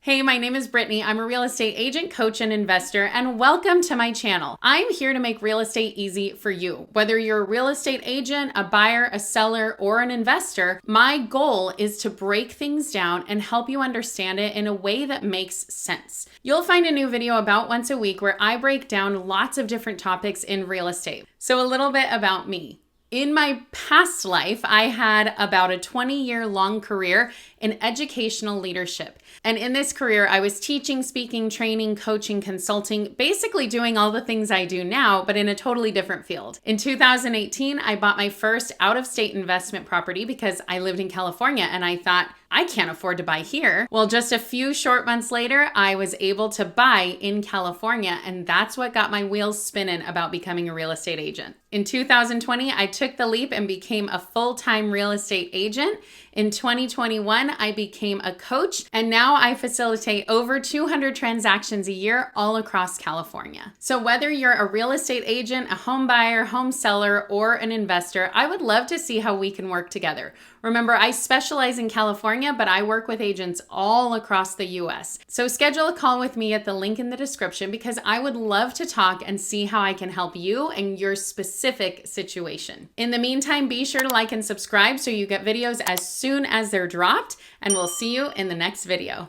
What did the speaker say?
Hey, my name is Brittany. I'm a real estate agent, coach, and investor, and welcome to my channel. I'm here to make real estate easy for you. Whether you're a real estate agent, a buyer, a seller, or an investor, my goal is to break things down and help you understand it in a way that makes sense. You'll find a new video about once a week where I break down lots of different topics in real estate. So a little bit about me. In my past life, I had about a 20-year-long career in educational leadership. And in this career, I was teaching, speaking, training, coaching, consulting, basically doing all the things I do now, but in a totally different field. In 2018, I bought my first out-of-state investment property because I lived in California and I thought, I can't afford to buy here. Well, just a few short months later, I was able to buy in California, and that's what got my wheels spinning about becoming a real estate agent. In 2020, I took the leap and became a full-time real estate agent. In 2021, I became a coach, and now I facilitate over 200 transactions a year all across California. So whether you're a real estate agent, a home buyer, home seller, or an investor, I would love to see how we can work together. Remember, I specialize in California, but I work with agents all across the US. So schedule a call with me at the link in the description because I would love to talk and see how I can help you and your specific situation. In the meantime, be sure to like and subscribe so you get videos as soon as they're dropped, and we'll see you in the next video.